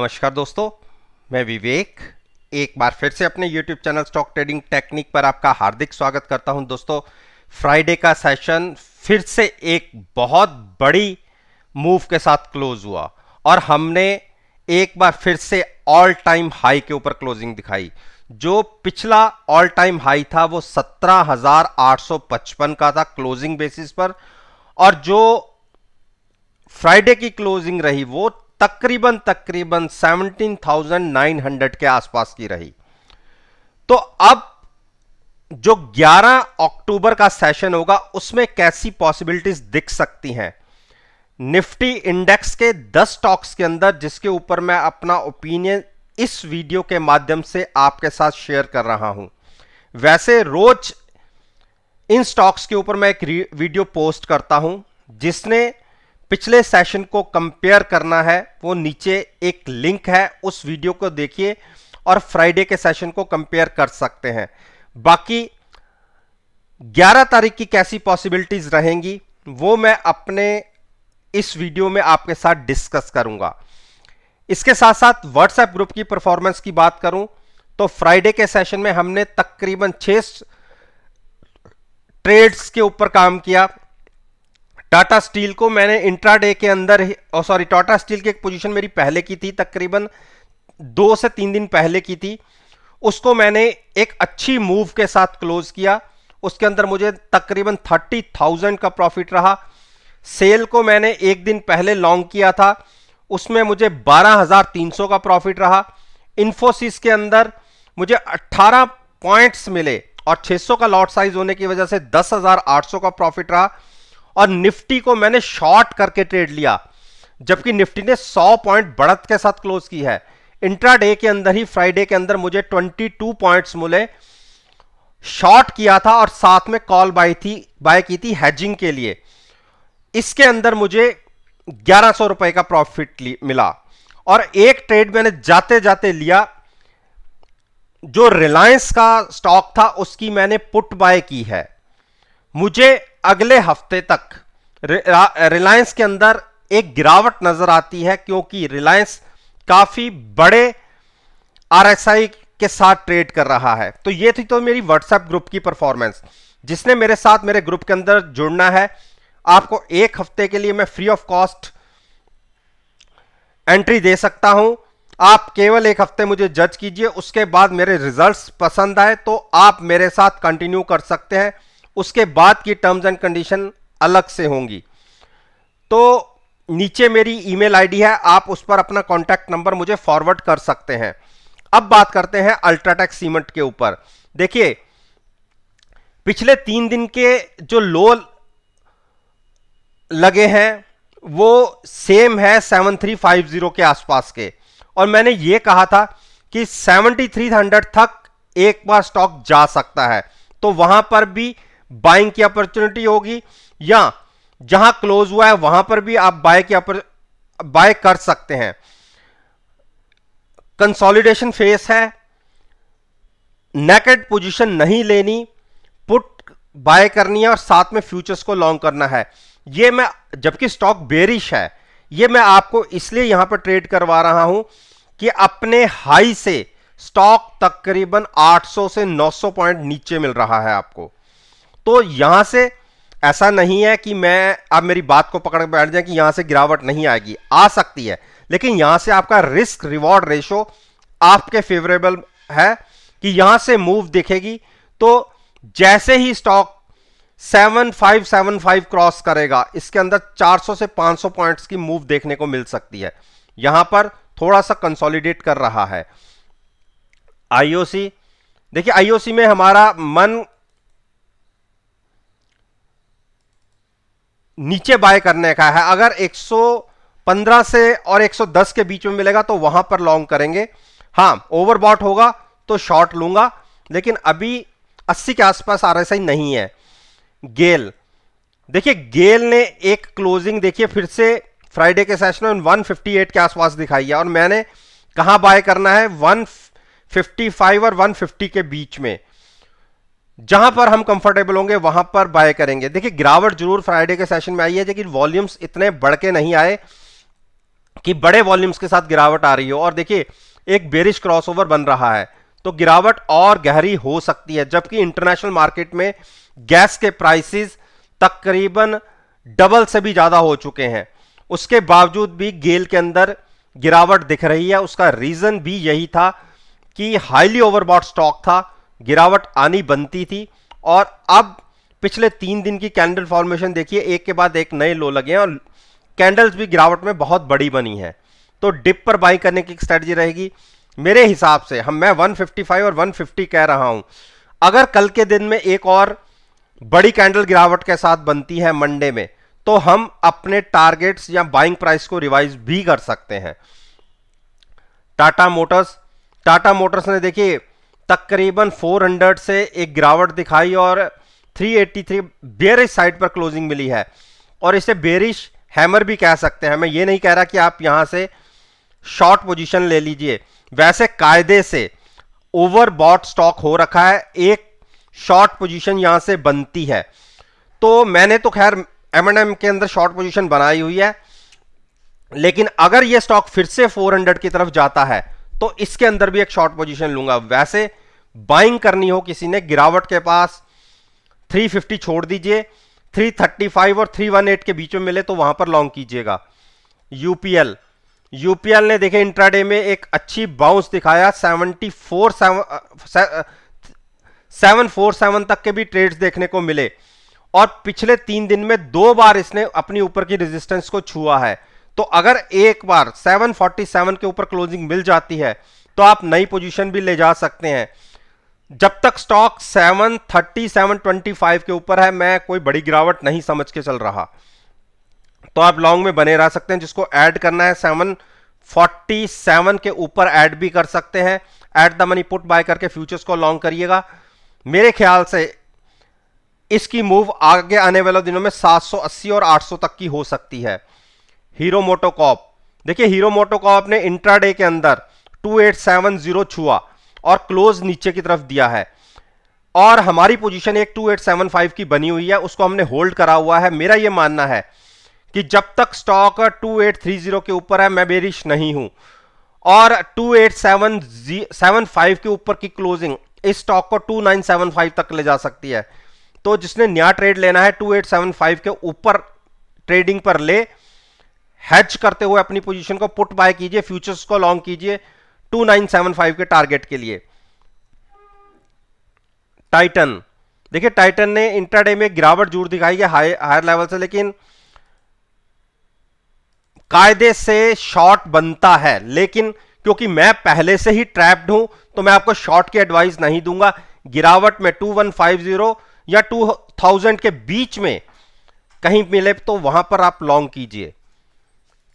नमस्कार दोस्तों, मैं विवेक एक बार फिर से अपने YouTube channel stock trading technique पर आपका हार्दिक स्वागत करता हूं। दोस्तों, फ्राइडे का सेशन फिर से एक बहुत बड़ी मूव के साथ क्लोज हुआ और हमने एक बार फिर से ऑल टाइम हाई के ऊपर क्लोजिंग दिखाई। जो पिछला ऑल टाइम हाई था वो 17,855 का था क्लोजिंग बेसिस पर, और जो फ्राइडे की क्लोजिंग रही वो तकरीबन 17,900 के आसपास की रही। तो अब जो 11 अक्टूबर का सेशन होगा उसमें कैसी पॉसिबिलिटीज दिख सकती हैं निफ्टी इंडेक्स के 10 स्टॉक्स के अंदर, जिसके ऊपर मैं अपना ओपिनियन इस वीडियो के माध्यम से आपके साथ शेयर कर रहा हूं। वैसे रोज इन स्टॉक्स के ऊपर मैं एक वीडियो पोस्ट करता हूं, जिसने पिछले सेशन को कंपेयर करना है वो नीचे एक लिंक है, उस वीडियो को देखिए और फ्राइडे के सेशन को कंपेयर कर सकते हैं। बाकी 11 तारीख की कैसी पॉसिबिलिटीज रहेंगी वो मैं अपने इस वीडियो में आपके साथ डिस्कस करूंगा। इसके साथ साथ व्हाट्सएप ग्रुप की परफॉर्मेंस की बात करूं तो फ्राइडे के सेशन में हमने तकरीबन 6 ट्रेड्स के ऊपर काम किया। टाटा स्टील को मैंने इंट्राडे के अंदर टाटा स्टील की एक पोजीशन मेरी पहले की थी, तकरीबन 2 से 3 दिन पहले की थी। उसको मैंने एक अच्छी मूव के साथ क्लोज किया, उसके अंदर मुझे तकरीबन 30,000 का प्रॉफिट रहा। सेल को मैंने एक दिन पहले लॉन्ग किया था, उसमें मुझे 12,300 का प्रॉफिट रहा। इन्फोसिस के अंदर मुझे 18 पॉइंट्स मिले और 600 का लॉट साइज होने की वजह से 10,800 का प्रॉफिट रहा। और निफ्टी को मैंने शॉर्ट करके ट्रेड लिया, जबकि निफ्टी ने 100 पॉइंट बढ़त के साथ क्लोज की है। इंट्राडे के अंदर ही फ्राइडे के अंदर मुझे 22 पॉइंट्स मिले, शॉर्ट किया था और साथ में कॉल बाय की थी हेजिंग के लिए। इसके अंदर मुझे 1100 रुपए का प्रॉफिट मिला। और एक ट्रेड मैंने जाते जाते लिया, जो रिलायंस का स्टॉक था उसकी मैंने पुट बाय की है। मुझे अगले हफ्ते तक रिलायंस के अंदर एक गिरावट नजर आती है, क्योंकि रिलायंस काफी बड़े आरएसआई के साथ ट्रेड कर रहा है। तो ये थी तो मेरी व्हाट्सएप ग्रुप की परफॉर्मेंस। जिसने मेरे साथ मेरे ग्रुप के अंदर जुड़ना है, आपको एक हफ्ते के लिए मैं फ्री ऑफ कॉस्ट एंट्री दे सकता हूं। आप केवल एक हफ्ते मुझे जज कीजिए, उसके बाद मेरे रिजल्ट्स पसंद आए तो आप मेरे साथ कंटिन्यू कर सकते हैं। उसके बाद की टर्म्स एंड कंडीशन अलग से होंगी। तो नीचे मेरी ईमेल आईडी है, आप उस पर अपना कॉन्टैक्ट नंबर मुझे फॉरवर्ड कर सकते हैं। अब बात करते हैं अल्ट्राटेक सीमेंट के ऊपर। देखिए, पिछले 3 दिन के जो लो लगे हैं वो सेम है 7350 के आसपास के, और मैंने ये कहा था कि 7300 तक एक बार स्टॉक जा सकता है, तो वहां पर भी बाइंग की अपॉर्चुनिटी होगी, या जहां क्लोज हुआ है वहां पर भी आप बाय कर सकते हैं। कंसोलिडेशन फेस है, नेकेड पोजीशन नहीं लेनी, पुट बाय करनी है और साथ में फ्यूचर्स को लॉन्ग करना है। ये मैं, जबकि स्टॉक बेरिश है, ये मैं आपको इसलिए यहां पर ट्रेड करवा रहा हूं कि अपने हाई से स्टॉक तकरीबन 800 से 900 पॉइंट नीचे मिल रहा है आपको। तो यहां से ऐसा नहीं है कि मैं आप मेरी बात को पकड़ के बैठ जाए कि यहां से गिरावट नहीं आएगी, आ सकती है, लेकिन यहां से आपका रिस्क रिवॉर्ड रेशो आपके फेवरेबल है कि यहां से मूव दिखेगी। तो जैसे ही स्टॉक 7575 क्रॉस करेगा, इसके अंदर 400 से 500 पॉइंट्स की मूव देखने को मिल सकती है। यहां पर थोड़ा सा कंसोलिडेट कर रहा है। आईओसी, देखिए आईओसी में हमारा मन नीचे बाय करने का है। अगर 115 से और 110 के बीच में मिलेगा तो वहां पर लॉन्ग करेंगे। हां, ओवरबॉट होगा तो शॉर्ट लूंगा, लेकिन अभी 80 के आसपास आरएसआई नहीं है। गेल, देखिए गेल ने एक क्लोजिंग देखिए फिर से फ्राइडे के सेशन में 158 के आसपास दिखाई है, और मैंने कहां बाय करना है, 155 और 150 के बीच में। जहां पर हम कंफर्टेबल होंगे वहां पर बाय करेंगे। देखिए गिरावट जरूर फ्राइडे के सेशन में आई है, लेकिन वॉल्यूम्स इतने बढ़ के नहीं आए कि बड़े वॉल्यूम्स के साथ गिरावट आ रही हो और देखिए एक बेरिश क्रॉसओवर बन रहा है, तो गिरावट और गहरी हो सकती है। जबकि इंटरनेशनल मार्केट में गैस के प्राइसेस तकरीबन डबल से भी ज्यादा हो चुके हैं, उसके बावजूद भी गेल के अंदर गिरावट दिख रही है। उसका रीजन भी यही था कि हाईली ओवरबॉट स्टॉक था, गिरावट आनी बनती थी। और अब पिछले 3 दिन की कैंडल फॉर्मेशन देखिए, एक के बाद एक नए लो लगे हैं और कैंडल्स भी गिरावट में बहुत बड़ी बनी है। तो डिप पर बाई करने की स्ट्रेटजी रहेगी मेरे हिसाब से। मैं 155 और 150 कह रहा हूं। अगर कल के दिन में एक और बड़ी कैंडल गिरावट के साथ बनती है मंडे में, तो हम अपने टारगेट्स या बाइंग प्राइस को रिवाइज भी कर सकते हैं। टाटा मोटर्स ने देखिए तकरीबन 400 से एक गिरावट दिखाई और 383 बेरिश साइड पर क्लोजिंग मिली है, और इसे बेरिश हैमर भी कह सकते हैं। मैं ये नहीं कह रहा कि आप यहां से शॉर्ट पोजीशन ले लीजिए, वैसे कायदे से ओवरबॉट स्टॉक हो रखा है, एक शॉर्ट पोजीशन यहां से बनती है। तो मैंने तो खैर M&M के अंदर शॉर्ट पोजीशन बनाई हुई है, लेकिन अगर यह स्टॉक फिर से 400 की तरफ जाता है तो इसके अंदर भी एक शॉर्ट पोजीशन लूंगा। वैसे बाइंग करनी हो किसी ने गिरावट के पास 350 छोड़ दीजिए, 335 और 318 के बीच में मिले तो वहां पर लॉन्ग कीजिएगा। यूपीएल ने देखे इंट्राडे में एक अच्छी बाउंस दिखाया, 747 तक के भी ट्रेड्स देखने को मिले, और पिछले 3 दिन में 2 बार इसने अपनी ऊपर की रेजिस्टेंस को छुआ है। तो अगर एक बार 747 के ऊपर क्लोजिंग मिल जाती है तो आप नई पोजीशन भी ले जा सकते हैं। जब तक स्टॉक 730 725 के ऊपर है, मैं कोई बड़ी गिरावट नहीं समझ के चल रहा, तो आप लॉन्ग में बने रह सकते हैं। जिसको ऐड करना है 747 के ऊपर ऐड भी कर सकते हैं, at the money put buy करके फ्यूचर्स को लॉन्ग करिएगा। मेरे ख्याल से इसकी मूव आगे आने वाले दिनों में 780 और 800 तक की हो सकती है। हीरो मोटोकॉर्प, देखिए हीरो मोटोकॉर्प ने इंट्राडे के अंदर 2870 छुआ और क्लोज नीचे की तरफ दिया है, और हमारी पोजीशन एक 2875 की बनी हुई है, उसको हमने होल्ड करा हुआ है। मेरा यह मानना है कि जब तक स्टॉक 2830 के ऊपर है मैं बेरिश नहीं हूं, और 2875 के ऊपर की क्लोजिंग इस स्टॉक को 2975 तक ले जा सकती है। तो जिसने नया ट्रेड लेना है 2875 के ऊपर ट्रेडिंग पर ले, हेज करते हुए अपनी पोजीशन को पुट बाय कीजिए, फ्यूचर्स को लॉन्ग कीजिए 2975 के टारगेट के लिए। टाइटन, देखिए टाइटन ने इंट्राडे में गिरावट जरूर दिखाई है हायर लेवल से, लेकिन कायदे से शॉर्ट बनता है। लेकिन क्योंकि मैं पहले से ही ट्रैप्ड हूं तो मैं आपको शॉर्ट की एडवाइस नहीं दूंगा। गिरावट में 2150 या 2000 के बीच में कहीं मिले तो वहां पर आप लॉन्ग कीजिए।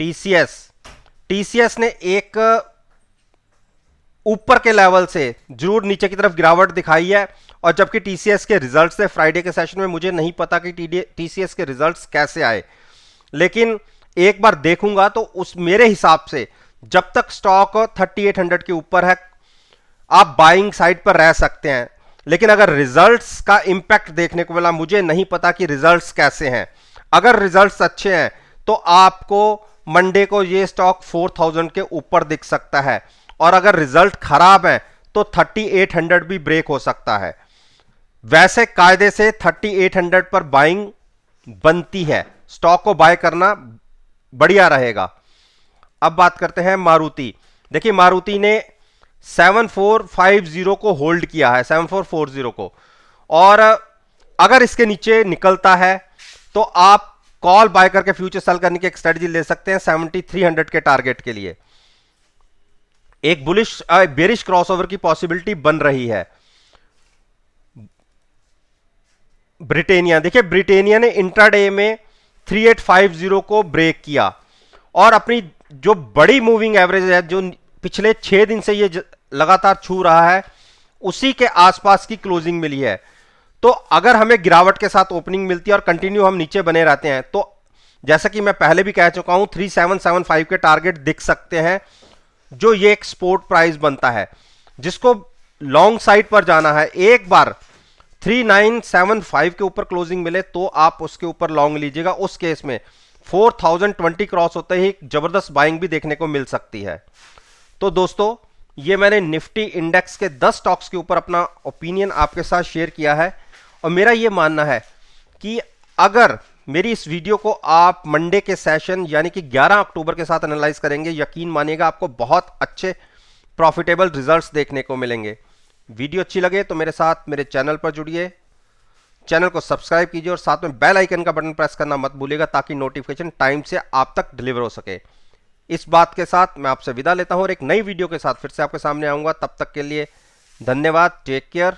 टीसीएस ने एक ऊपर के लेवल से जरूर नीचे की तरफ गिरावट दिखाई है, और जबकि टीसीएस के रिजल्ट्स थे फ्राइडे के सेशन में, मुझे नहीं पता कि टीसीएस के रिजल्ट्स कैसे आए, लेकिन एक बार देखूंगा तो उस मेरे हिसाब से जब तक स्टॉक 3800 के ऊपर है आप बाइंग साइड पर रह सकते हैं। लेकिन अगर रिजल्ट्स का इंपैक्ट देखने को मिला, मुझे नहीं पता कि रिजल्ट्स कैसे हैं। अगर रिजल्ट्स अच्छे हैं तो आपको मंडे को ये स्टॉक 4000 के ऊपर दिख सकता है, और अगर रिजल्ट खराब है तो 3800 भी ब्रेक हो सकता है। वैसे कायदे से 3800 पर बाइंग बनती है, स्टॉक को बाय करना बढ़िया रहेगा। अब बात करते हैं मारुति। देखिए मारुति ने 7450 को होल्ड किया है, 7440 को, और अगर इसके नीचे निकलता है तो आप कॉल बाय करके फ्यूचर सेल करने की एक स्ट्रेटजी ले सकते हैं 7300 के टारगेट के लिए। एक बुलिश बेरिश क्रॉसओवर की पॉसिबिलिटी बन रही है। ब्रिटेनिया, देखिए ब्रिटेनिया ने इंट्राडे में 3850 को ब्रेक किया, और अपनी जो बड़ी मूविंग एवरेज है जो पिछले 6 दिन से ये लगातार छू रहा है, उसी के आसपास की क्लोजिंग मिली है। तो अगर हमें गिरावट के साथ ओपनिंग मिलती है और कंटिन्यू हम नीचे बने रहते हैं, तो जैसा कि मैं पहले भी कह चुका हूं 3775 के टारगेट दिख सकते हैं, जो ये एक सपोर्ट प्राइस बनता है जिसको लॉन्ग साइड पर जाना है। एक बार 3975 के ऊपर क्लोजिंग मिले तो आप उसके ऊपर लॉन्ग लीजिएगा। उस केस में 4020 क्रॉस होते ही एक जबरदस्त बाइंग भी देखने को मिल सकती है। तो दोस्तों, ये मैंने निफ्टी इंडेक्स के 10 स्टॉक्स के ऊपर अपना ओपिनियन आपके साथ शेयर किया है, और मेरा ये मानना है कि अगर मेरी इस वीडियो को आप मंडे के सेशन यानी कि 11 अक्टूबर के साथ एनालाइज करेंगे, यकीन मानिएगा आपको बहुत अच्छे प्रॉफिटेबल रिजल्ट्स देखने को मिलेंगे। वीडियो अच्छी लगे तो मेरे साथ मेरे चैनल पर जुड़िए, चैनल को सब्सक्राइब कीजिए और साथ में बेल आइकन का बटन प्रेस करना मत भूलिएगा ताकि नोटिफिकेशन टाइम से आप तक डिलीवर हो सके। इस बात के साथ मैं आपसे विदा लेता हूं और एक नई वीडियो के साथ फिर से आपके सामने आऊंगा। तब तक के लिए धन्यवाद, टेक केयर।